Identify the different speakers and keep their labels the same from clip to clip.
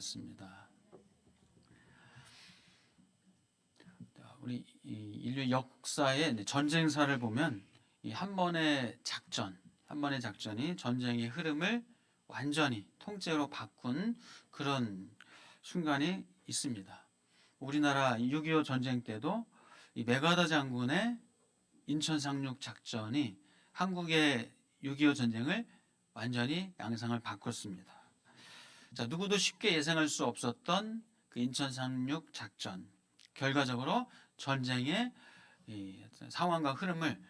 Speaker 1: 습니다. 우리 인류 역사의 전쟁사를 보면 이 한 번의 작전이 전쟁의 흐름을 완전히 통째로 바꾼 그런 순간이 있습니다. 우리나라 6.25 전쟁 때도 이 메가더 장군의 인천 상륙 작전이 한국의 6.25 전쟁을 완전히 양상을 바꿨습니다. 자, 누구도 쉽게 예상할 수 없었던 그 인천 상륙 작전, 결과적으로 전쟁의 상황과 흐름을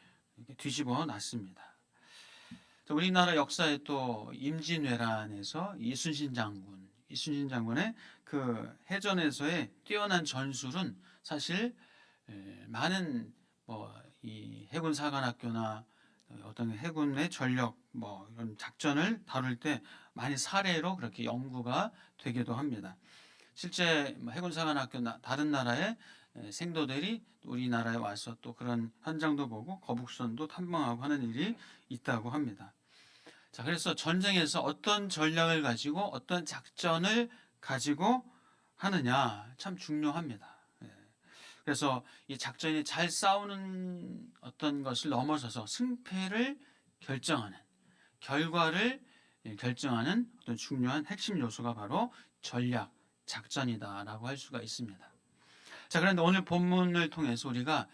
Speaker 1: 뒤집어 놨습니다. 자, 우리나라 역사에 또 임진왜란에서 이순신 장군의 그 해전에서의 뛰어난 전술은 사실 많은 이 해군 사관학교나 어떤 해군의 전력 이런 작전을 다룰 때 많이 사례로 그렇게 연구가 되기도 합니다. 실제 해군 사관학교 다른 나라의 생도들이 우리나라에 와서 또 그런 현장도 보고 거북선도 탐방하고 하는 일이 있다고 합니다. 자, 그래서 전쟁에서 어떤 전략을 가지고 어떤 작전을 가지고 하느냐 참 중요합니다. 그래서 이 작전이 잘 싸우는 어떤 것을 넘어서서 승패를 결정하는, 결과를 결정하는 어떤 중요한 핵심 요소가 바로 전략, 작전이다라고 할 수가 있습니다. 자, 그런데 오늘 본문을 통해서 우리가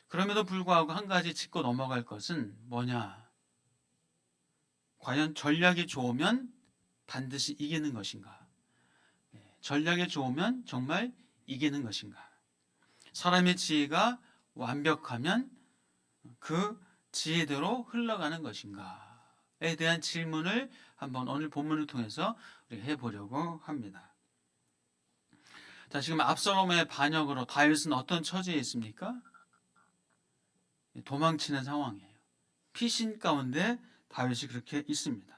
Speaker 1: 그럼에도 불구하고 한 가지 짚고 넘어갈 것은 뭐냐? 과연 전략이 좋으면 반드시 이기는 것인가? 전략이 좋으면 정말 이기는 것인가? 사람의 지혜가 완벽하면 그 지혜대로 흘러가는 것인가에 대한 질문을 한번 오늘 본문을 통해서 우리가 해보려고 합니다. 자, 지금 압살롬의 반역으로 다윗은 어떤 처지에 있습니까? 도망치는 상황이에요. 피신 가운데 다윗이 그렇게 있습니다.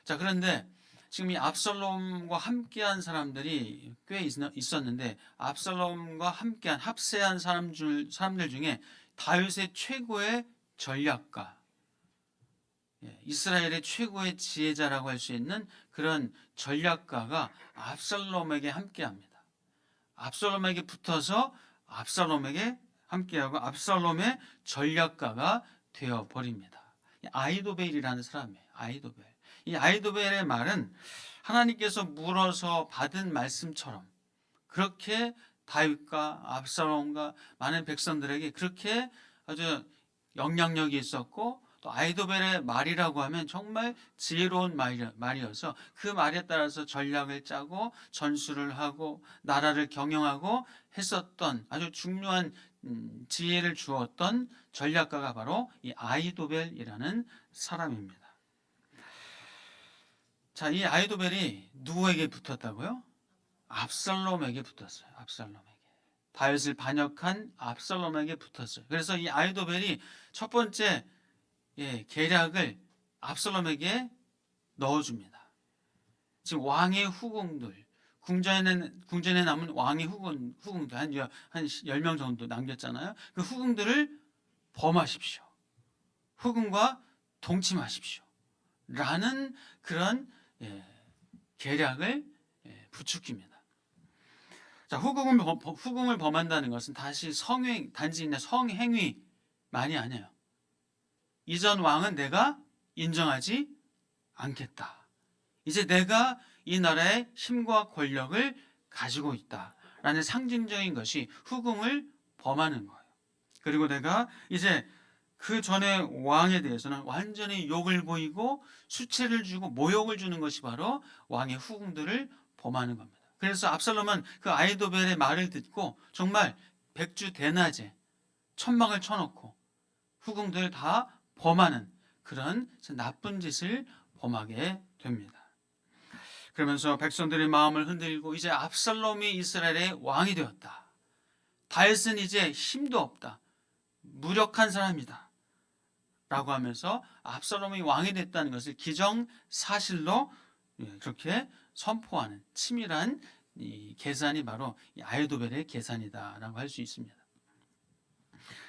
Speaker 1: 자, 그런데 지금 이 압살롬과 함께한 사람들이 꽤 있었는데 압살롬과 함께한 합세한 사람들 중에 다윗의 최고의 전략가, 이스라엘의 최고의 지혜자라고 할 수 있는 그런 전략가가 압살롬에게 함께합니다. 압살롬에게 붙어서 압살롬에게 함께하고 압살롬의 전략가가 되어버립니다. 아히도벨이라는 사람이에요. 아히도벨. 이 아히도벨의 말은 하나님께서 물어서 받은 말씀처럼 그렇게 다윗과 압살롬과 많은 백성들에게 그렇게 아주 영향력이 있었고, 또 아히도벨의 말이라고 하면 정말 지혜로운 말이어서 그 말에 따라서 전략을 짜고 전술을 하고 나라를 경영하고 했었던 아주 중요한 지혜를 주었던 전략가가 바로 이 아히도벨이라는 사람입니다. 자, 이 아히도벨이 누구에게 붙었다고요? 압살롬에게 붙었어요. 압살롬에게. 다윗을 반역한 압살롬에게 붙었어요. 그래서 이 아히도벨이 첫 번째 계략을 압살롬에게 넣어줍니다. 지금 왕의 후궁들, 궁전에 남은 왕의 후궁들 한 10명 정도 남겼잖아요. 그 후궁들을 범하십시오. 후궁과 동침하십시오. 라는 그런 계략을 부추깁니다. 자, 후궁을 범한다는 것은 단지 성행위만이 아니에요. 이전 왕은 내가 인정하지 않겠다. 이제 내가 이 나라의 힘과 권력을 가지고 있다라는 상징적인 것이 후궁을 범하는 거예요. 그리고 내가 이제 그 전에 왕에 대해서는 완전히 욕을 보이고 수채를 주고 모욕을 주는 것이 바로 왕의 후궁들을 범하는 겁니다. 그래서 압살롬은 그 아히도벨의 말을 듣고 정말 백주대낮에 천막을 쳐놓고 후궁들을 다 범하는 그런 나쁜 짓을 범하게 됩니다. 그러면서 백성들의 마음을 흔들고 이제 압살롬이 이스라엘의 왕이 되었다. 다윗은 이제 힘도 없다. 무력한 사람이다. 라고 하면서 압살롬이 왕이 됐다는 것을 기정사실로 그렇게 선포하는 치밀한 이 계산이 바로 이 아히도벨의 계산이다라고 할 수 있습니다.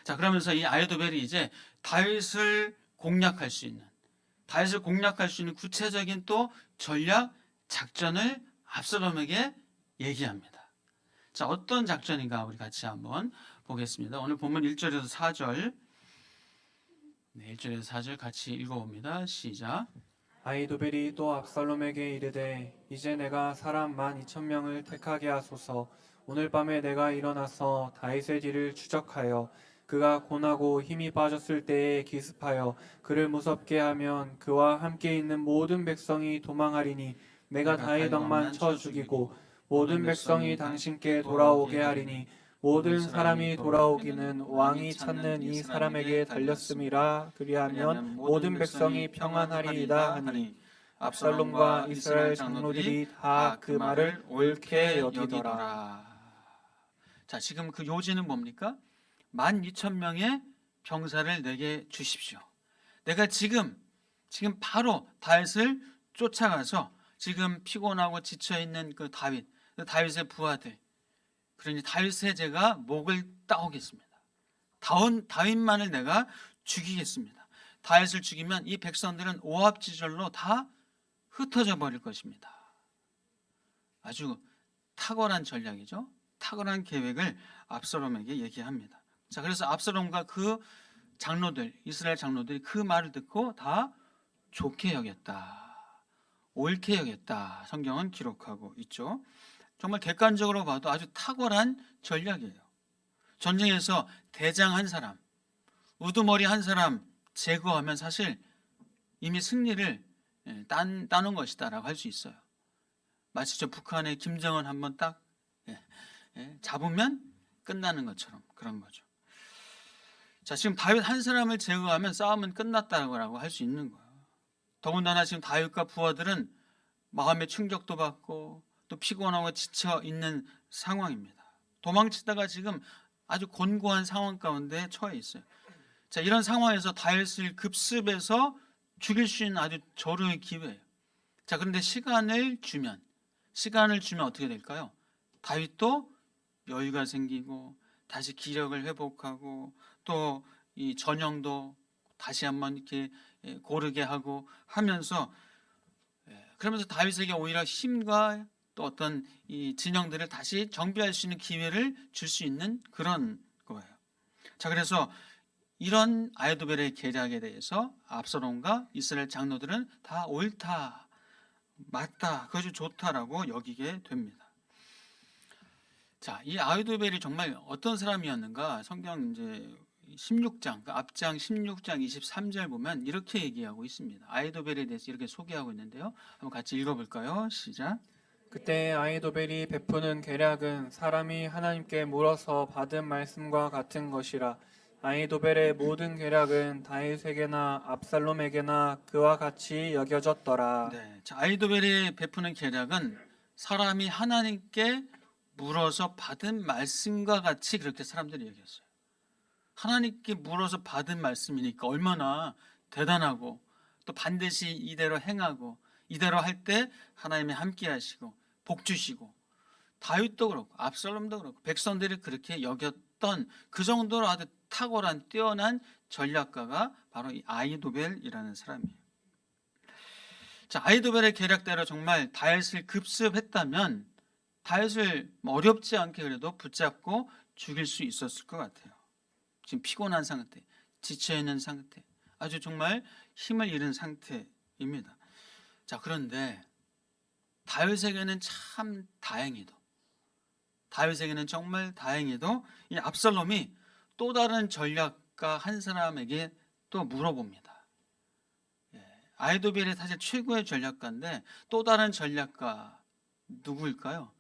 Speaker 1: 자, 그러면서 이 아히도벨이 이제 다윗을 공략할 수 있는 구체적인 또 전략 작전을 압살롬에게 얘기합니다. 자, 어떤 작전인가 우리 같이 한번 보겠습니다. 오늘 본문 1절에서 4절, 네, 1절에서 4절 같이 읽어봅니다. 시작.
Speaker 2: 아히도벨이 또 압살롬에게 이르되 이제 내가 사람 12,000명을 택하게 하소서. 오늘 밤에 내가 일어나서 다윗의 뒤를 추적하여 그가 고나고 힘이 빠졌을 때에 기습하여 그를 무섭게 하면 그와 함께 있는 모든 백성이 도망하리니 내가 다윗 왕만 쳐 죽이고 모든 백성이 당신께 돌아오게 하리니 모든 사람이 돌아오기는 왕이 찾는 이 사람에게 달렸음이라. 그리하면 모든 백성이 평안하리이다 하니 압살롬과 이스라엘 장로들이 다 그 말을 옳게 여기더라.
Speaker 1: 자, 지금 그 요지는 뭡니까? 12,000명의 병사를 내게 주십시오. 내가 지금 바로 다윗을 쫓아가서 지금 피곤하고 지쳐있는 그 다윗의 부하들, 그러니 다윗의 제가 목을 따오겠습니다. 다윗만을 내가 죽이겠습니다. 다윗을 죽이면 이 백성들은 오합지졸로 다 흩어져 버릴 것입니다. 아주 탁월한 전략이죠. 탁월한 계획을 압살롬에게 얘기합니다. 자, 그래서 압살롬과 그 장로들, 이스라엘 장로들이 그 말을 듣고 다 좋게 여겼다, 옳게 여겼다, 성경은 기록하고 있죠. 정말 객관적으로 봐도 아주 탁월한 전략이에요. 전쟁에서 대장 한 사람, 우두머리 한 사람 제거하면 사실 이미 승리를 따는 것이다라고 할 수 있어요. 마치 저 북한의 김정은 한번 딱 잡으면 끝나는 것처럼 그런 거죠. 자, 지금 다윗 한 사람을 제거하면 싸움은 끝났다고 할 수 있는 거예요. 더군다나 지금 다윗과 부하들은 마음의 충격도 받고 또 피곤하고 지쳐 있는 상황입니다. 도망치다가 지금 아주 곤고한 상황 가운데 처해 있어요. 자, 이런 상황에서 다윗을 급습해서 죽일 수 있는 아주 절호의 기회예요. 자, 그런데 시간을 주면 어떻게 될까요? 다윗도 여유가 생기고 다시 기력을 회복하고 또 이 전형도 다시 한번 이렇게 고르게 하고 하면서, 그러면서 다윗에게 오히려 힘과 또 어떤 이 진영들을 다시 정비할 수 있는 기회를 줄 수 있는 그런 거예요. 자, 그래서 이런 아히도벨의 계략에 대해서 압살롬과 이스라엘 장로들은 다 옳다, 맞다, 그것이 좋다라고 여기게 됩니다. 자, 이 아히도벨이 정말 어떤 사람이었는가? 성경 이제 16장, 그 앞장 16장 23절 보면 이렇게 얘기하고 있습니다. 아히도벨에 대해서 이렇게 소개하고 있는데요. 한번 같이 읽어볼까요? 시작.
Speaker 2: 그때 아히도벨이 베푸는 계략은 사람이 하나님께 물어서 받은 말씀과 같은 것이라. 아히도벨의 모든 계략은 다윗에게나 압살롬에게나 그와 같이 여겨졌더라.
Speaker 1: 네, 자, 아히도벨이 베푸는 계략은 사람이 하나님께 물어서 받은 말씀과 같이 그렇게 사람들이 얘기했어요. 하나님께 물어서 받은 말씀이니까 얼마나 대단하고 또 반드시 이대로 행하고 이대로 할 때 하나님이 함께 하시고 복 주시고, 다윗도 그렇고 압살롬도 그렇고 백성들이 그렇게 여겼던 그 정도로 아주 탁월한 뛰어난 전략가가 바로 이 아히도벨이라는 사람이에요. 자, 아히도벨의 계략대로 정말 다윗을 급습했다면 다윗을 어렵지 않게 그래도 붙잡고 죽일 수 있었을 것 같아요. 지금 피곤한 상태, 지쳐있는 상태, 아주 정말 힘을 잃은 상태입니다. 자, 그런데 다윗에게는 참 다윗에게는 정말 다행히도 이 압살롬이 또 다른 전략가 한 사람에게 또 물어봅니다. 아히도벨이 사실 최고의 전략가인데 또 다른 전략가 누구일까요?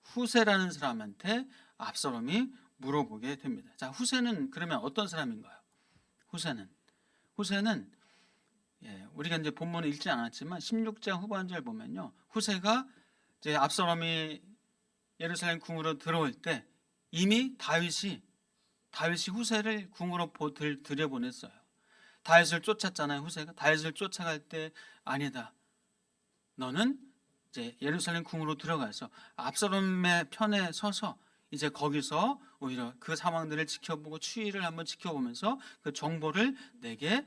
Speaker 1: 후세라는 사람한테 압살롬이 물어보게 됩니다. 자, 후세는 그러면 어떤 사람인가요? 후세는 우리가 이제 본문을 읽지 않았지만 16장 후반절 보면요, 후세가 이제 압살롬이 예루살렘 궁으로 들어올 때 이미 다윗이 후세를 궁으로 들여보냈어요. 다윗을 쫓았잖아요. 후세가 다윗을 쫓아갈 때 아니다, 너는 이제 예루살렘 궁으로 들어가서 압살롬의 편에 서서 이제 거기서 오히려 그 상황들을 지켜보고 추이를 한번 지켜보면서 그 정보를 내게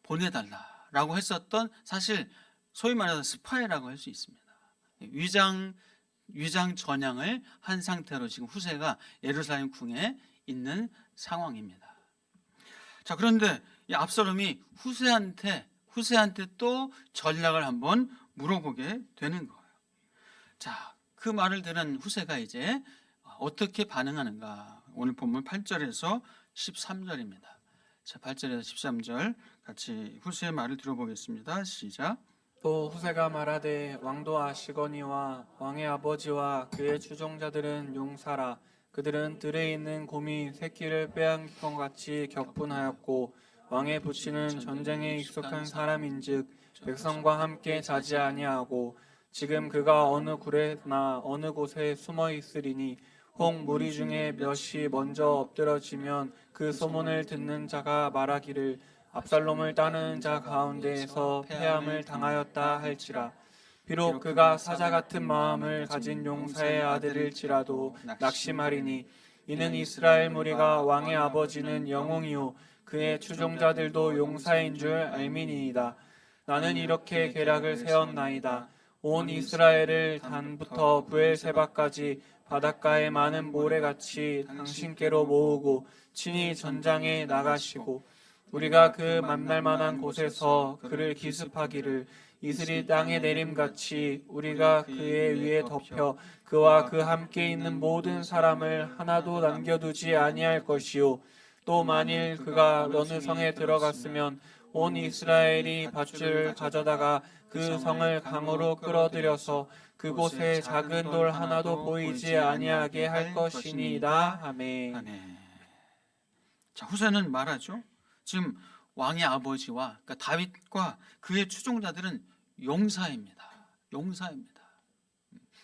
Speaker 1: 보내달라라고 했었던, 사실 소위 말해서 스파이라고 할 수 있습니다. 위장 위장 전향을 한 상태로 지금 후세가 예루살렘 궁에 있는 상황입니다. 자, 그런데 이 압살롬이 후세한테 또 전략을 한번 물어보게 되는 거예요. 자, 그 말을 들은 후세가 이제 어떻게 반응하는가? 오늘 본문 8절에서 13절입니다. 자, 8절에서 13절 같이 후세의 말을 들어보겠습니다. 시작.
Speaker 2: 또 후세가 말하되 왕도 아시거니와 왕의 아버지와 그의 추종자들은 용사라. 그들은 들에 있는 곰이 새끼를 빼앗긴 것 같이 격분하였고 왕의 부친은 전쟁에 익숙한 사람인즉 백성과 함께 자지 아니하고 지금 그가 어느 굴에나 어느 곳에 숨어 있으리니 혹 무리 중에 몇이 먼저 엎드러지면 그 소문을 듣는 자가 말하기를 압살롬을 따르는 자 가운데에서 패함을 당하였다 할지라. 비록 그가 사자 같은 마음을 가진 용사의 아들일지라도 낙심하리니 이는 이스라엘 무리가 왕의 아버지는 영웅이요 그의 추종자들도 용사인 줄 알미니이다. 나는 이렇게 계략을 세웠나이다. 온 이스라엘을 단부터 브엘세바까지 바닷가의 많은 모래같이 당신께로 모으고 친히 전장에 나가시고 우리가 그 만날 만한 곳에서 그를 기습하기를 이슬이 땅에 내림같이 우리가 그의 위에 덮여 그와 그 함께 있는 모든 사람을 하나도 남겨두지 아니할 것이요 또 만일 그가 어느 성에 들어갔으면 온 이스라엘이 밧줄을 가져다가 그 성을 강으로 끌어들여서 그곳에 작은 돌 하나도 보이지 아니하게 할 것이니이다. 아멘.
Speaker 1: 아멘. 자, 후세는 말하죠. 지금 왕의 아버지와 그러니까 다윗과 그의 추종자들은 용사입니다. 용사입니다.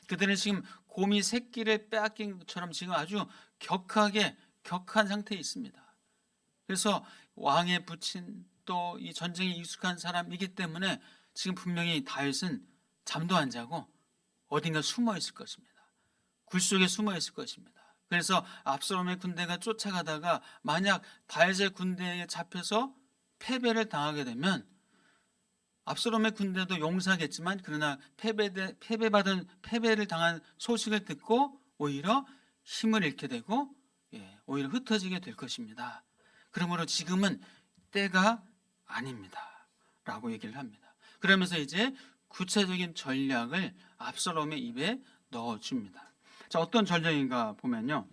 Speaker 1: 그들은 지금 곰이 새끼를 빼앗긴 것처럼 지금 아주 격한 상태에 있습니다. 그래서 왕의 부친 또 이 전쟁에 익숙한 사람이기 때문에 지금 분명히 다윗은 잠도 안 자고 어딘가 숨어 있을 것입니다. 굴 속에 숨어 있을 것입니다. 그래서 압살롬의 군대가 쫓아가다가 만약 다윗의 군대에 잡혀서 패배를 당하게 되면 압살롬의 군대도 용사겠지만 그러나 패배를 당한 소식을 듣고 오히려 힘을 잃게 되고 오히려 흩어지게 될 것입니다. 그러므로 지금은 때가 아닙니다. 라고 얘기를 합니다. 그러면서 이제 구체적인 전략을 압살롬의 입에 넣어줍니다. 자, 어떤 전략인가 보면요.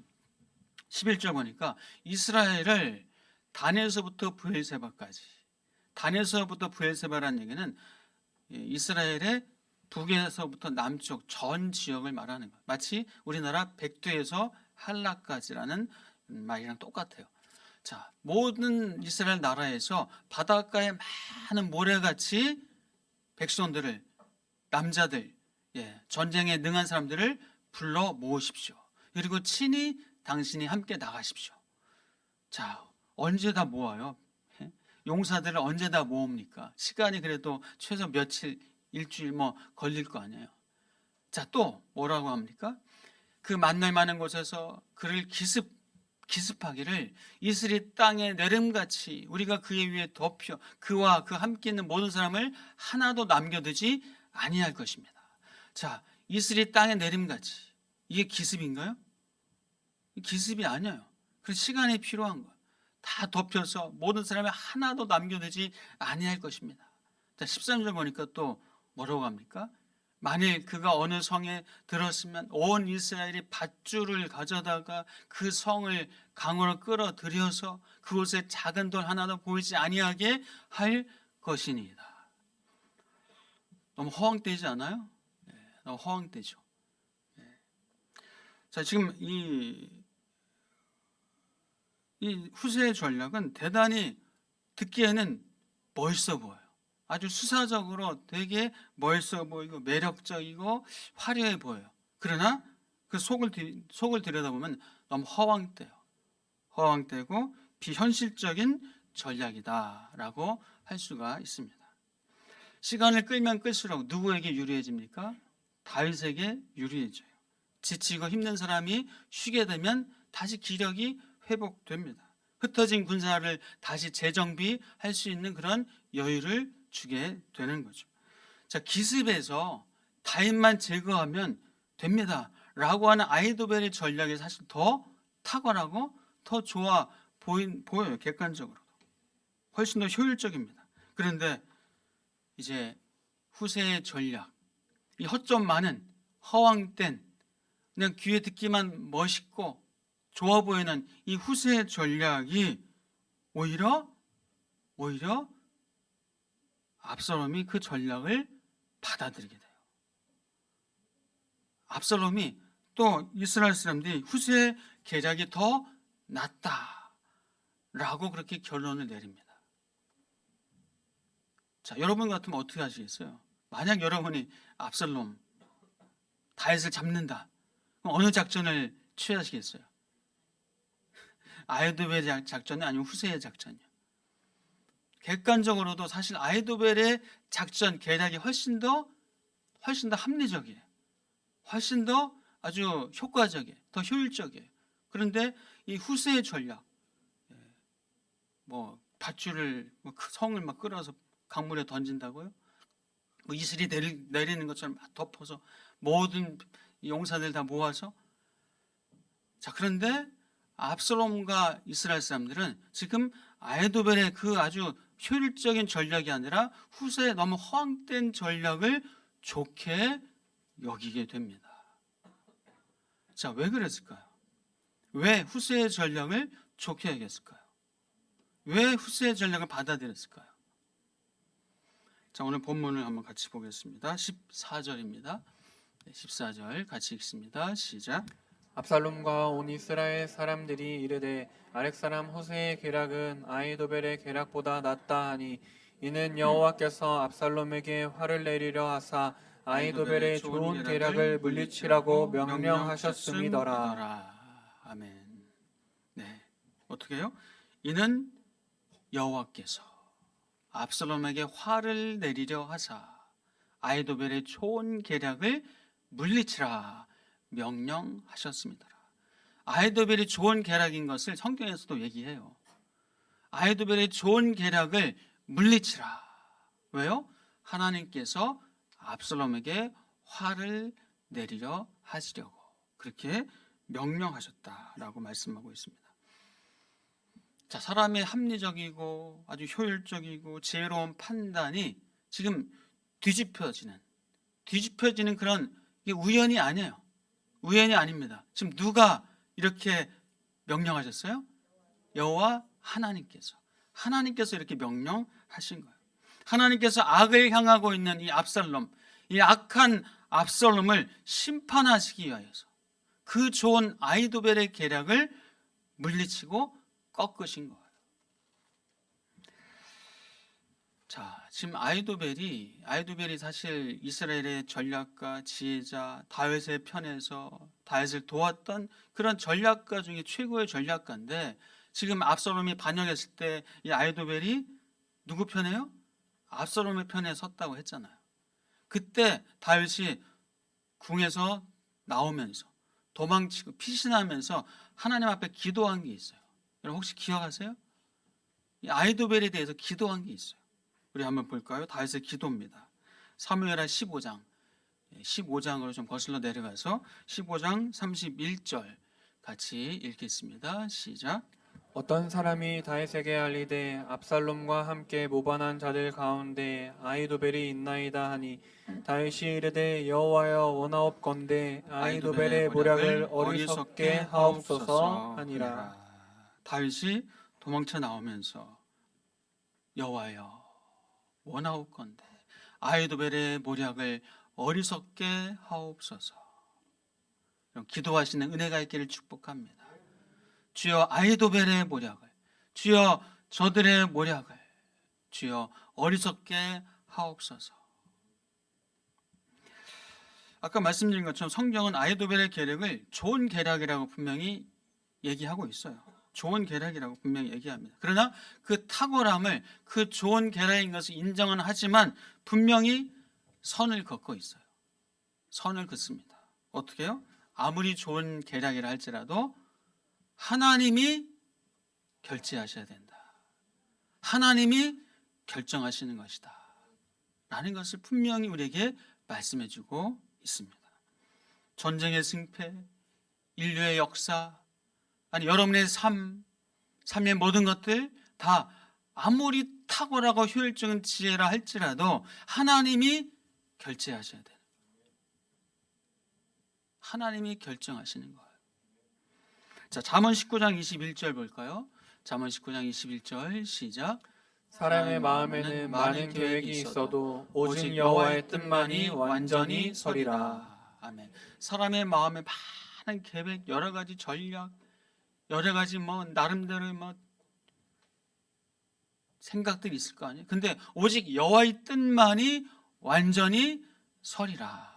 Speaker 1: 11절 보니까 이스라엘을 단에서부터 브엘세바까지, 단에서부터 브엘세바라는 얘기는 이스라엘의 북에서부터 남쪽 전 지역을 말하는 거예요. 마치 우리나라 백두에서 한라까지라는 말이랑 똑같아요. 자, 모든 이스라엘 나라에서 바닷가에 많은 모래같이 백성들을, 남자들, 전쟁에 능한 사람들을 불러 모으십시오. 그리고 친히 당신이 함께 나가십시오. 자, 언제 다 모아요? 용사들을 언제 다 모읍니까? 시간이 그래도 최소 며칠, 일주일 걸릴 거 아니에요. 자, 또 뭐라고 합니까? 그 만날 만한 곳에서 그를 기습하기를 이슬이 땅에 내림같이 우리가 그의 위에 덮여 그와 그 함께 있는 모든 사람을 하나도 남겨두지 아니할 것입니다. 자, 이슬이 땅에 내림같이 이게 기습인가요? 기습이 아니에요. 그 시간이 필요한 거예요. 다 덮여서 모든 사람이 하나도 남겨두지 아니할 것입니다. 자, 13절 보니까 또 뭐라고 합니까? 만일 그가 어느 성에 들었으면 온 이스라엘이 밧줄을 가져다가 그 성을 강으로 끌어들여서 그곳에 작은 돌 하나도 보이지 아니하게 할 것이니이다. 너무 허황되지 않아요? 너무 허황되죠. 자, 지금 이 후세의 전략은 대단히 듣기에는 멋있어 보여요. 아주 수사적으로 되게 멋있어 보이고 매력적이고 화려해 보여요. 그러나 그 속을 들여다보면 너무 허황되고 비현실적인 전략이다라고 할 수가 있습니다. 시간을 끌면 끌수록 누구에게 유리해집니까? 다윗에게 유리해져요. 지치고 힘든 사람이 쉬게 되면 다시 기력이 회복됩니다. 흩어진 군사를 다시 재정비할 수 있는 그런 여유를 주게 되는 거죠. 자, 기습에서 다윗만 제거하면 됩니다 라고 하는 아히도벨의 전략이 사실 더 탁월하고 더 좋아 보여요. 객관적으로 훨씬 더 효율적입니다. 그런데 이제 후세의 전략, 이 허점 많은 허황된 그냥 귀에 듣기만 멋있고 좋아 보이는 이 후세의 전략이 오히려 압살롬이 그 전략을 받아들이게 돼요. 압살롬이 또 이스라엘 사람들이 후세의 계략이 더 낫다라고 그렇게 결론을 내립니다. 자, 여러분 같으면 어떻게 하시겠어요? 만약 여러분이 압살롬 다윗을 잡는다, 그럼 어느 작전을 취하시겠어요? 아히도벨의 작전이 아니면 후세의 작전이요. 객관적으로도 사실 아히도벨의 작전 계략이 훨씬 더 합리적이에요. 훨씬 더 아주 효과적이에요. 더 효율적이에요. 그런데 이 후세의 전략, 뭐 밧줄을 성을 막 끌어서 강물에 던진다고요? 뭐 이슬이 내리는 것처럼 막 덮어서 모든 용사들 다 모아서. 자, 그런데 압살롬과 이스라엘 사람들은 지금 아히도벨의 그 아주 효율적인 전략이 아니라 후세의 너무 허황된 전략을 좋게 여기게 됩니다. 자, 왜 그랬을까요? 왜 후세의 전략을 좋게 여겼을까요? 왜 후세의 전략을 받아들였을까요? 자, 오늘 본문을 한번 같이 보겠습니다. 14절입니다. 14절 같이 읽습니다. 시작.
Speaker 2: 압살롬과 온 이스라엘 사람들이 이르되 아렉 사람 후세의 계략은 아히도벨의 계략보다 낫다 하니 이는 여호와께서 압살롬에게 화를 내리려 하사 아히도벨의 좋은 계략을 물리치라고 명령하셨음이더라.
Speaker 1: 아멘. 네, 어떻게 해요? 이는 여호와께서 압살롬에게 화를 내리려 하사 아히도벨의 좋은 계략을 물리치라 명령하셨습니다. 아히도벨이 좋은 계략인 것을 성경에서도 얘기해요. 아히도벨의 좋은 계략을 물리치라. 왜요? 하나님께서 압살롬에게 화를 내리려 하시려고 그렇게 명령하셨다라고 말씀하고 있습니다. 자, 사람의 합리적이고 아주 효율적이고 지혜로운 판단이 지금 뒤집혀지는 그런, 이게 우연이 아니에요. 우연이 아닙니다. 지금 누가 이렇게 명령하셨어요? 여호와 하나님께서 이렇게 명령하신 거예요. 하나님께서 악을 향하고 있는 이 압살롬, 이 악한 압살롬을 심판하시기 위하여서 그 좋은 아히도벨의 계략을 물리치고 꺾으신 거예요. 자, 지금 아히도벨이 사실 이스라엘의 전략가, 지혜자, 다윗의 편에서 다윗을 도왔던 그런 전략가 중에 최고의 전략가인데, 지금 압살롬이 반역했을 때 이 아히도벨이 누구 편에요? 압살롬의 편에 섰다고 했잖아요. 그때 다윗이 궁에서 나오면서 도망치고 피신하면서 하나님 앞에 기도한 게 있어요. 여러분 혹시 기억하세요? 이 아히도벨에 대해서 기도한 게 있어요. 우리 한번 볼까요? 다윗의 기도입니다. 사무엘하 15장으로 좀 거슬러 내려가서 15장 31절 같이 읽겠습니다. 시작.
Speaker 2: 어떤 사람이 다윗에게 알리되 압살롬과 함께 모반한 자들 가운데 아히도벨이 있나이다 하니 다윗이 이르되 여호와여 원하옵건대 아히도벨의 모략을 어리석게 하옵소서 하니라.
Speaker 1: 다윗이 도망쳐 나오면서 여호와여 원하옵건대 아히도벨의 모략을 어리석게 하옵소서. 기도하시는 은혜가 있기를 축복합니다. 주여 아히도벨의 모략을, 주여 저들의 모략을 주여 어리석게 하옵소서. 아까 말씀드린 것처럼 성경은 아히도벨의 계략을 좋은 계략이라고 분명히 얘기하고 있어요. 좋은 계략이라고 분명히 얘기합니다. 그러나 그 탁월함을, 그 좋은 계략인 것을 인정은 하지만 분명히 선을 긋고 있어요. 선을 긋습니다. 어떻게 해요? 아무리 좋은 계략이라 할지라도 하나님이 결제하셔야 된다. 하나님이 결정하시는 것이다. 라는 것을 분명히 우리에게 말씀해주고 있습니다. 전쟁의 승패, 인류의 역사, 아니 여러분의 삶의 모든 것들 다 아무리 탁월하고 효율적인 지혜라 할지라도 하나님이 결제하셔야 돼요. 하나님이 결정하시는 거예요. 자, 잠언 19장 21절 볼까요? 잠언 19장 21절 시작.
Speaker 2: 사람의 마음에는 많은 계획이 있어도 오직 여호와의 뜻만이 완전히 서리라.
Speaker 1: 아멘. 사람의 마음에 많은 계획, 여러 가지 전략, 여러 가지 나름대로 생각들이 있을 거 아니에요. 근데 오직 여호와의 뜻만이 완전히 서리라.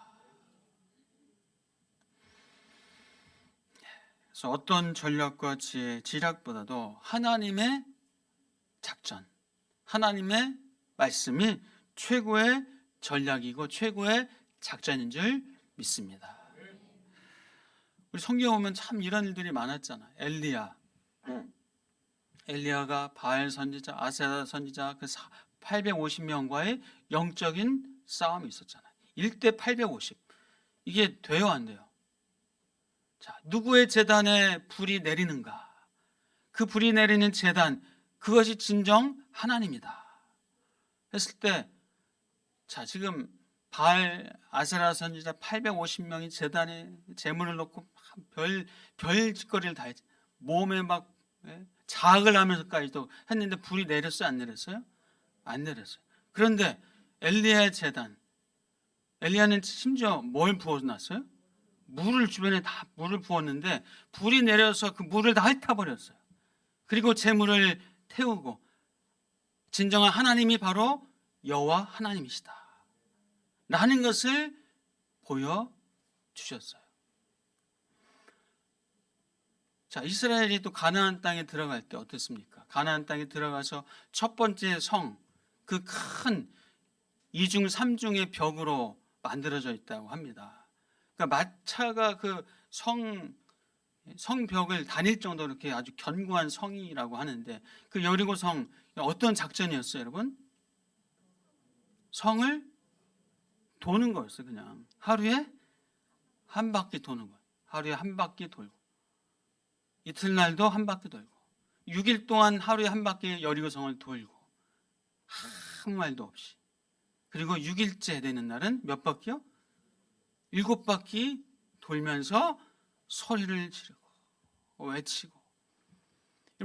Speaker 1: 그래서 어떤 전략과 지혜, 지략보다도 하나님의 작전, 하나님의 말씀이 최고의 전략이고 최고의 작전인 줄 믿습니다. 우리 성경에 보면 참 이런 일들이 많았잖아. 엘리야가 바알 선지자, 아세라 선지자 그 850명과의 영적인 싸움이 있었잖아요. 1대 850. 이게 돼요, 안 돼요? 자, 누구의 제단에 불이 내리는가? 그 불이 내리는 제단, 그것이 진정 하나님이다. 했을 때, 자, 지금 바알, 아세라 선지자 850명이 제단에 제물을 놓고 별 짓거리를 다 했지. 몸에 막 자학을 하면서까지도 했는데 불이 내렸어요, 안 내렸어요? 안 내렸어요. 그런데 엘리야의 제단, 엘리야는 심지어 뭘 부어놨어요? 물을 주변에 다 물을 부었는데 불이 내려서 그 물을 다 핥아버렸어요. 그리고 제물을 태우고 진정한 하나님이 바로 여호와 하나님이시다 라는 것을 보여주셨어요. 자, 이스라엘이 또 가나안 땅에 들어갈 때 어떻습니까? 가나안 땅에 들어가서 첫 번째 성, 그 큰 이중 삼중의 벽으로 만들어져 있다고 합니다. 그러니까 마차가 그 성벽을 다닐 정도로 이렇게 아주 견고한 성이라고 하는데 그 여리고 성 어떤 작전이었어요, 여러분? 성을 도는 거였어요. 그냥 하루에 한 바퀴 도는 거예요. 하루에 한 바퀴 돌고 이틀날도 한 바퀴 돌고 6일 동안 하루에 한 바퀴 여리고성을 돌고 아무 말도 없이. 그리고 6일째 되는 날은 몇 바퀴요? 7바퀴 돌면서 소리를 지르고 외치고.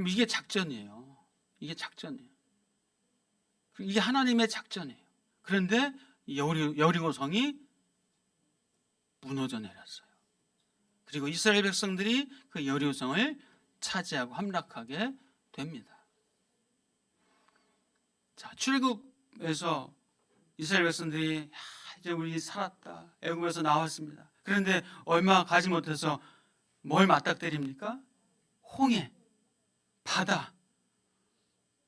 Speaker 1: 이게 작전이에요. 이게 작전이에요. 이게 하나님의 작전이에요. 그런데 여리고성이 무너져 내렸어요. 그리고 이스라엘 백성들이 그 여리고성을 차지하고 함락하게 됩니다. 자, 출애굽에서 이스라엘 백성들이 이제 우리 살았다. 애굽에서 나왔습니다. 그런데 얼마 가지 못해서 뭘 맞닥뜨립니까? 홍해, 바다.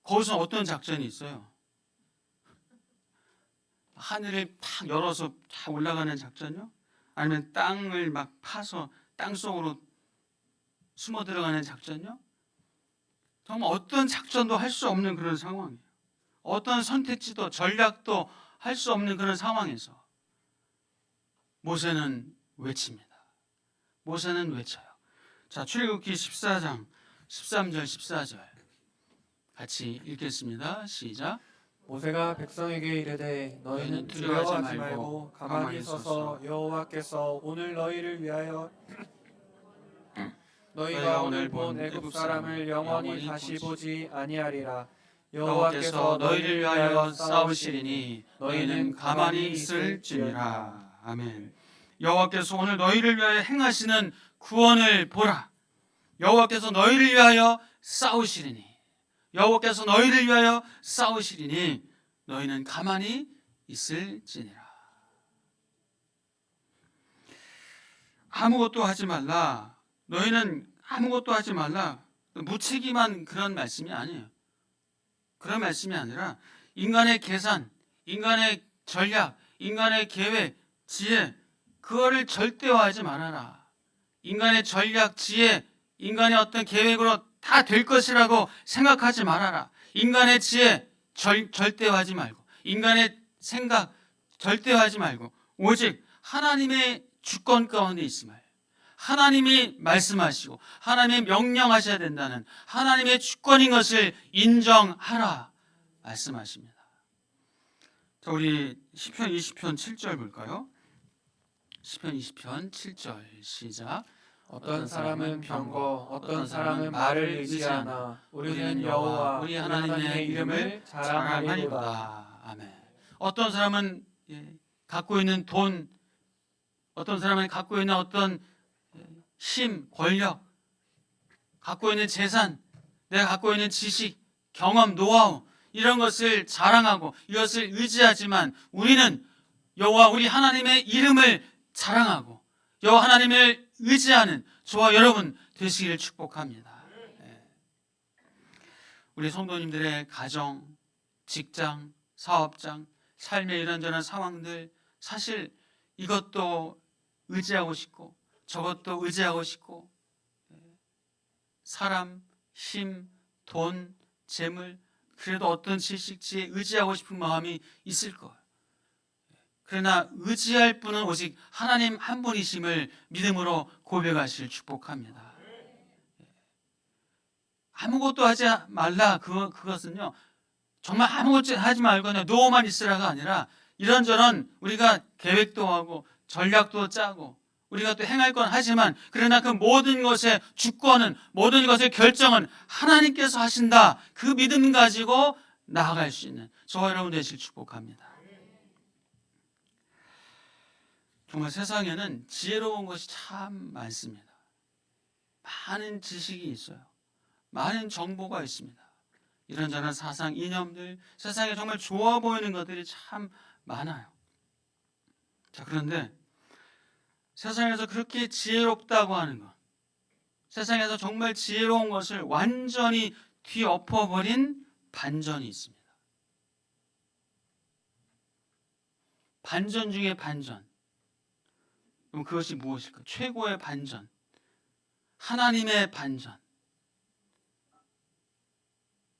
Speaker 1: 거기서 어떤 작전이 있어요? 하늘을 팍 열어서 쫙 올라가는 작전이요? 아니면 땅을 막 파서 땅 속으로 숨어 들어가는 작전이요? 정말 어떤 작전도 할 수 없는 그런 상황이에요. 어떤 선택지도 전략도 할 수 없는 그런 상황에서 모세는 외칩니다. 모세는 외쳐요. 자, 출애굽기 14장 13절 14절 같이 읽겠습니다. 시작.
Speaker 2: 모세가 백성에게 이르되 너희는 두려워하지 말고 가만히 서서 여호와께서 오늘 너희를 위하여 너희가 오늘 본 애굽 사람을 영원히 다시 보지 아니하리라. 여호와께서 너희를 위하여 싸우시리니 너희는 가만히 있을지니라.
Speaker 1: 아멘. 여호와께서 오늘 너희를 위하여 행하시는 구원을 보라. 여호와께서 너희를 위하여 싸우시리니 여호와께서 너희를 위하여 싸우시리니 너희는 가만히 있을지니라. 아무것도 하지 말라. 너희는 아무것도 하지 말라. 무책임한 그런 말씀이 아니에요. 그런 말씀이 아니라 인간의 계산, 인간의 전략, 인간의 계획, 지혜 그거를 절대화하지 말아라. 인간의 전략, 지혜, 인간의 어떤 계획으로 다 될 것이라고 생각하지 말아라. 인간의 지혜 절대화하지 말고 인간의 생각 절대화하지 말고 오직 하나님의 주권 가운데 있음을, 하나님이 말씀하시고 하나님이 명령하셔야 된다는 하나님의 주권인 것을 인정하라 말씀하십니다. 자, 우리 시편 20편 7절 볼까요? 시편 20편 7절 시작.
Speaker 2: 어떤 사람은 병거, 어떤 사람은 말을 의지하나 우리는 여호와 우리 하나님의 이름을 자랑하리로다.
Speaker 1: 아멘. 어떤 사람은 갖고 있는 돈, 어떤 사람은 갖고 있는 어떤 힘, 권력, 갖고 있는 재산, 내가 갖고 있는 지식, 경험, 노하우 이런 것을 자랑하고 이것을 의지하지만 우리는 여호와 우리 하나님의 이름을 자랑하고 여호와 하나님을 의지하는 저와 여러분 되시기를 축복합니다. 우리 성도님들의 가정, 직장, 사업장, 삶의 이런저런 상황들 사실 이것도 의지하고 싶고 저것도 의지하고 싶고 사람, 힘, 돈, 재물 그래도 어떤 지식, 지혜 의지하고 싶은 마음이 있을 거예요. 그러나 의지할 분은 오직 하나님 한 분이심을 믿음으로 고백하실 축복합니다. 아무것도 하지 말라 그것은요 정말 아무것도 하지 말고 그냥 누워만 있으라가 아니라 이런저런 우리가 계획도 하고 전략도 짜고 우리가 또 행할 건 하지만 그러나 그 모든 것의 주권은 모든 것의 결정은 하나님께서 하신다. 그 믿음 가지고 나아갈 수 있는 저와 여러분 되실 축복합니다. 정말 세상에는 지혜로운 것이 참 많습니다. 많은 지식이 있어요. 많은 정보가 있습니다. 이런저런 사상, 이념들, 세상에 정말 좋아 보이는 것들이 참 많아요. 자, 그런데 세상에서 그렇게 지혜롭다고 하는 것, 세상에서 정말 지혜로운 것을 완전히 뒤엎어버린 반전이 있습니다. 반전 중에 반전. 그럼 그것이 무엇일까? 최고의 반전. 하나님의 반전.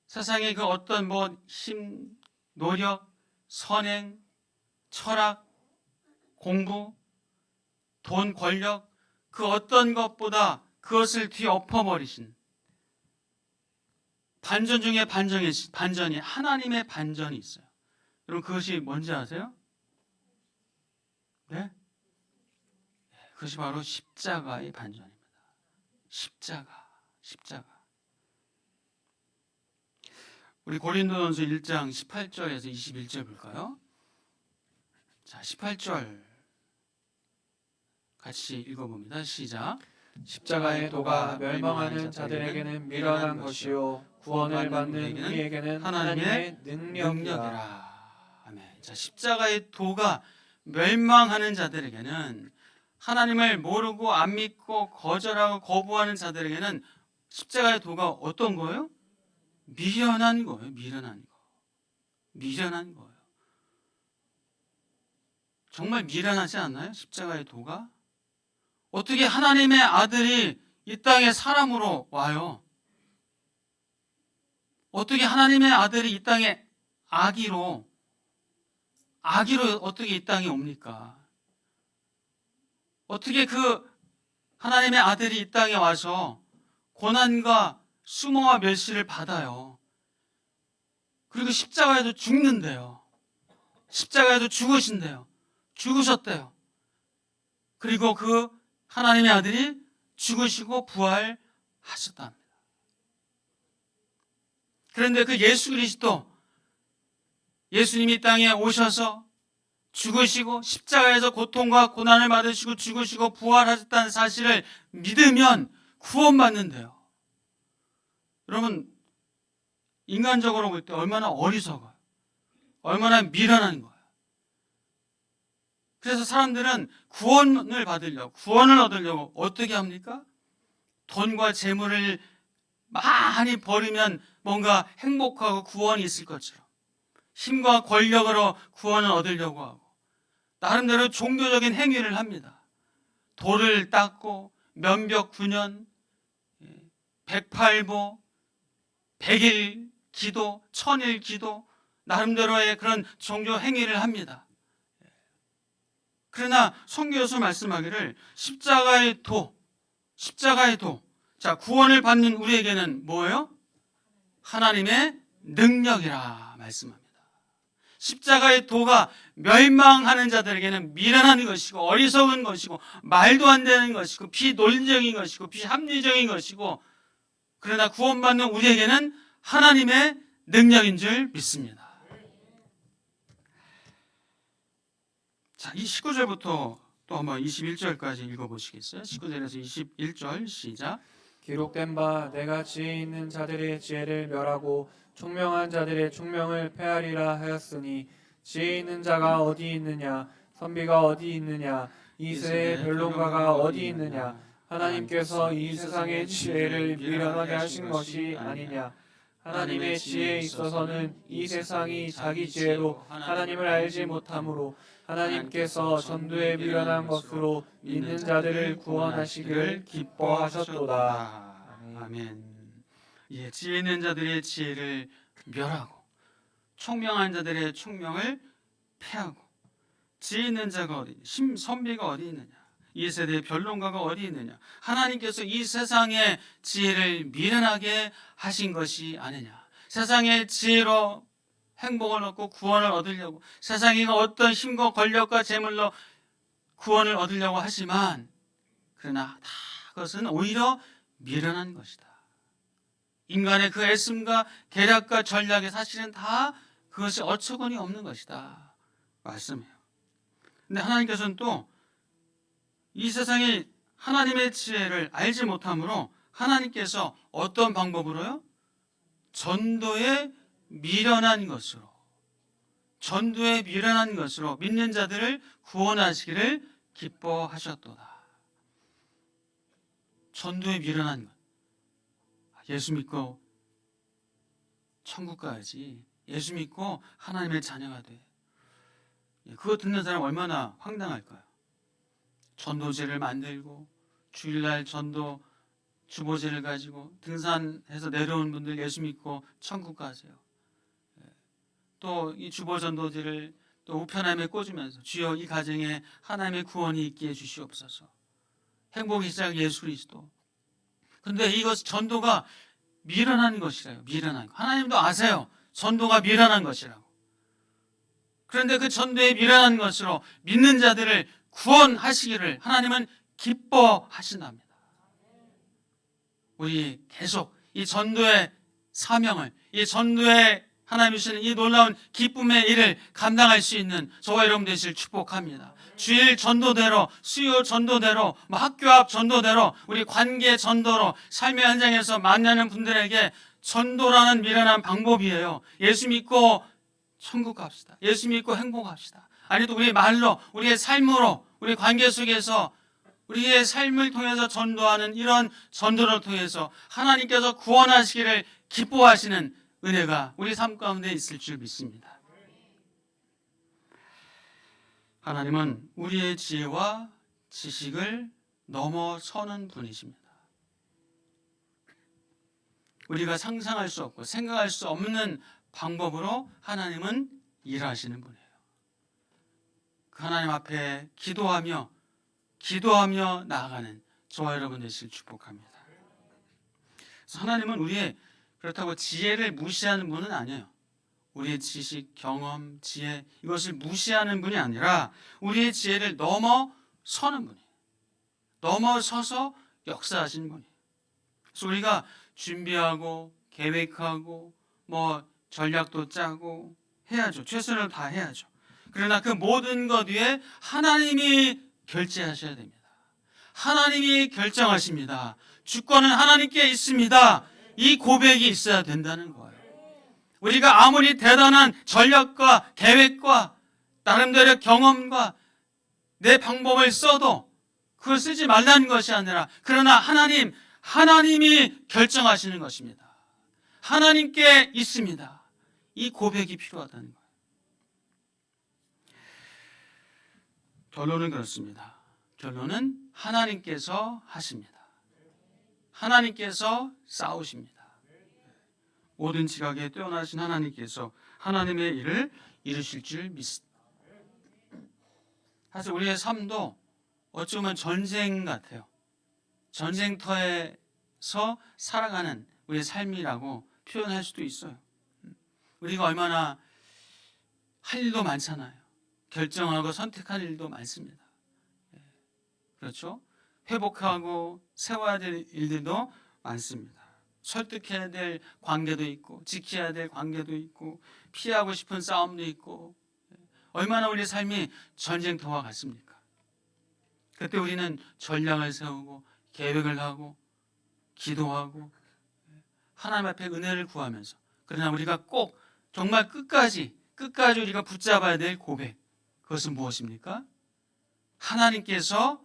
Speaker 1: 세상의 그 어떤 힘, 노력, 선행, 철학, 공부, 돈, 권력 그 어떤 것보다 그것을 뒤엎어버리신 반전 중에 반전이 하나님의 반전이 있어요. 여러분 그것이 뭔지 아세요? 네? 그것이 바로 십자가의 반전입니다. 십자가. 우리 고린도전서 1장 18절에서 21절 볼까요? 자, 18절 같이 읽어봅니다. 시작.
Speaker 2: 십자가의 도가 멸망하는 자들에게는 미련한 것이요 구원을 받는 우리에게는 하나님의 능력이라.
Speaker 1: 아멘. 자, 십자가의 도가 멸망하는 자들에게는 하나님을 모르고 안 믿고 거절하고 거부하는 자들에게는 십자가의 도가 어떤 거예요? 미련한 거예요. 미련한 거예요. 정말 미련하지 않나요? 십자가의 도가? 어떻게 하나님의 아들이 이 땅에 사람으로 와요? 어떻게 하나님의 아들이 이 땅에 아기로 어떻게 이 땅에 옵니까? 어떻게 그 하나님의 아들이 이 땅에 와서 고난과 수모와 멸시를 받아요. 그리고 십자가에도 죽는데요. 십자가에도 죽으신대요. 죽으셨대요. 그리고 그 하나님의 아들이 죽으시고 부활하셨답니다. 그런데 그 예수 그리스도, 예수님이 땅에 오셔서 죽으시고 십자가에서 고통과 고난을 받으시고 죽으시고 부활하셨다는 사실을 믿으면 구원받는데요. 여러분, 인간적으로 볼 때 얼마나 어리석어요. 얼마나 미련한 거예요. 그래서 사람들은 구원을 얻으려고 어떻게 합니까? 돈과 재물을 많이 벌이면 뭔가 행복하고 구원이 있을 것처럼 힘과 권력으로 구원을 얻으려고 하고 나름대로 종교적인 행위를 합니다. 돌을 닦고 면벽 9년, 108보, 100일 기도, 1000일 기도 나름대로의 그런 종교 행위를 합니다. 그러나 성경에서 말씀하기를 십자가의 도. 자, 구원을 받는 우리에게는 뭐예요? 하나님의 능력이라 말씀합니다. 십자가의 도가 멸망하는 자들에게는 미련한 것이고 어리석은 것이고 말도 안 되는 것이고 비논리적인 것이고 비합리적인 것이고, 그러나 구원받는 우리에게는 하나님의 능력인 줄 믿습니다. 자, 이 19절부터 또 한번 21절까지 읽어보시겠어요? 19절에서 21절 시작.
Speaker 2: 기록된 바 내가 지혜 있는 자들의 지혜를 멸하고 총명한 자들의 총명을 폐하리라 하였으니 지혜 있는 자가 어디 있느냐 선비가 어디 있느냐 이 세대의 변론가가 어디 있느냐 하나님께서 이 세상의 지혜를 미련하게 하신 것이 아니냐. 하나님의 지혜에 있어서는 이 세상이 자기 지혜로 하나님을 알지 못하므로 하나님께서 전도에 미련한 것으로 믿는 자들을 구원하시기를 기뻐하셨도다.
Speaker 1: 아멘. 예, 지혜 있는 자들의 지혜를 멸하고 총명한 자들의 총명을 패하고, 지혜 있는 자가 어디 있느냐, 선비가 어디 있느냐, 이 세대의 변론가가 어디 있느냐, 하나님께서 이 세상의 지혜를 미련하게 하신 것이 아니냐. 세상의 지혜로 행복을 얻고 구원을 얻으려고 세상이 어떤 힘과 권력과 재물로 구원을 얻으려고 하지만, 그러나 다 그것은 오히려 미련한 것이다. 인간의 그 애씀과 계략과 전략이 사실은 다 그것이 어처구니 없는 것이다 말씀해요. 근데 하나님께서는 또 이 세상이 하나님의 지혜를 알지 못하므로 하나님께서 어떤 방법으로요? 전도에 미련한 것으로 믿는 자들을 구원하시기를 기뻐하셨도다. 전도에 미련한 것. 예수 믿고 천국 가야지. 예수 믿고 하나님의 자녀가 돼. 그거 듣는 사람 얼마나 황당할까요? 전도제를 만들고 주일날 전도 주보제를 가지고 등산해서 내려온 분들 예수 믿고 천국 가세요. 또 이 주보 전도제를 또 우편함에 꽂으면서 주여 이 가정에 하나님의 구원이 있게 해주시옵소서. 행복의 시작 예수 그리스도. 근데 이것 전도가 미련한 것이래요. 미련한 것. 하나님도 아세요. 전도가 미련한 것이라고. 그런데 그 전도에 미련한 것으로 믿는 자들을 구원하시기를 하나님은 기뻐하신답니다. 우리 계속 이 전도의 사명을, 이 전도의 하나님 주시는 이 놀라운 기쁨의 일을 감당할 수 있는 저와 여러분 되시길 축복합니다. 주일 전도대로, 수요 전도대로, 학교 앞 전도대로, 우리 관계 전도로 삶의 현장에서 만나는 분들에게 전도라는 미련한 방법이에요. 예수 믿고 천국 갑시다. 예수 믿고 행복합시다. 아니도 우리의 말로, 우리의 삶으로, 우리 관계 속에서 우리의 삶을 통해서 전도하는 이런 전도를 통해서 하나님께서 구원하시기를 기뻐하시는 은혜가 우리 삶 가운데 있을 줄 믿습니다. 하나님은 우리의 지혜와 지식을 넘어서는 분이십니다. 우리가 상상할 수 없고 생각할 수 없는 방법으로 하나님은 일하시는 분이에요. 그 하나님 앞에 기도하며 나아가는 저와 여러분 되시길 축복합니다. 그래서 하나님은 우리의 그렇다고 지혜를 무시하는 분은 아니에요. 우리의 지식, 경험, 지혜 이것을 무시하는 분이 아니라 우리의 지혜를 넘어서는 분이에요. 넘어서서 역사하시는 분이에요. 그래서 우리가 준비하고 계획하고 전략도 짜고 해야죠. 최선을 다해야죠. 그러나 그 모든 것 위에 하나님이 결제하셔야 됩니다. 하나님이 결정하십니다. 주권은 하나님께 있습니다. 이 고백이 있어야 된다는 거예요. 우리가 아무리 대단한 전략과 계획과 나름대로 경험과 내 방법을 써도 그걸 쓰지 말라는 것이 아니라, 그러나 하나님이 결정하시는 것입니다. 하나님께 있습니다. 이 고백이 필요하다는 거예요. 결론은 그렇습니다. 결론은 하나님께서 하십니다. 하나님께서 싸우십니다. 모든 지각에 뛰어나신 하나님께서 하나님의 일을 이루실 줄 믿습니다. 사실 우리의 삶도 어쩌면 전쟁 같아요. 전쟁터에서 살아가는 우리의 삶이라고 표현할 수도 있어요. 우리가 얼마나 할 일도 많잖아요. 결정하고 선택할 일도 많습니다. 그렇죠? 회복하고 세워야 될 일들도 많습니다. 설득해야 될 관계도 있고, 지켜야 될 관계도 있고, 피하고 싶은 싸움도 있고, 얼마나 우리 삶이 전쟁터와 같습니까? 그때 우리는 전략을 세우고 계획을 하고 기도하고 하나님 앞에 은혜를 구하면서, 그러나 우리가 꼭 정말 끝까지 우리가 붙잡아야 될 고백, 그것은 무엇입니까? 하나님께서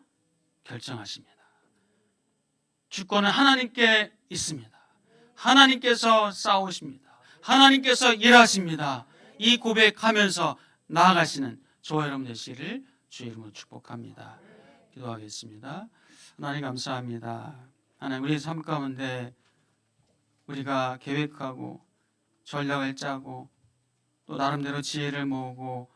Speaker 1: 결정하십니다. 주권은 하나님께 있습니다. 하나님께서 싸우십니다. 하나님께서 일하십니다. 이 고백하면서 나아가시는 저와 여러분 되시기를 주의 이름으로 축복합니다. 기도하겠습니다. 하나님 감사합니다. 하나님, 우리 삶 가운데 우리가 계획하고 전략을 짜고 또 나름대로 지혜를 모으고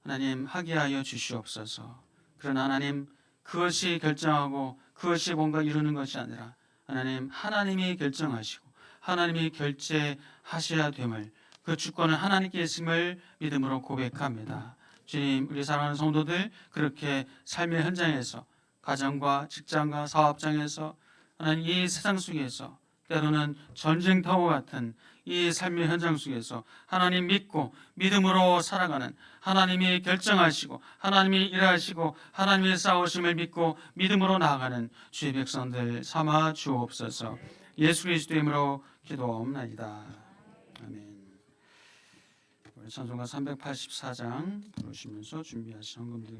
Speaker 1: 하나님 하게 하여 주시옵소서. 그러나 하나님, 그것이 결정하고 그것이 뭔가 이루는 것이 아니라 하나님, 하나님이 결정하시고 하나님이 결제하셔야 됨을, 그 주권은 하나님께 있음을 믿음으로 고백합니다. 주님, 우리 사랑하는 성도들 그렇게 삶의 현장에서, 가정과 직장과 사업장에서, 하나님 이 세상 속에서 때로는 전쟁터와 같은 이 삶의 현장 속에서 하나님 믿고 믿음으로 살아가는, 하나님이 결정하시고 하나님이 일하시고 하나님의 싸우심을 믿고 믿음으로 나아가는 주의 백성들 삼아 주옵소서. 예수 그리스도의 이름으로 기도하옵나이다. 아멘. 우리 찬송가 384장 부르시면서 준비하신 헌금 드리겠습니다.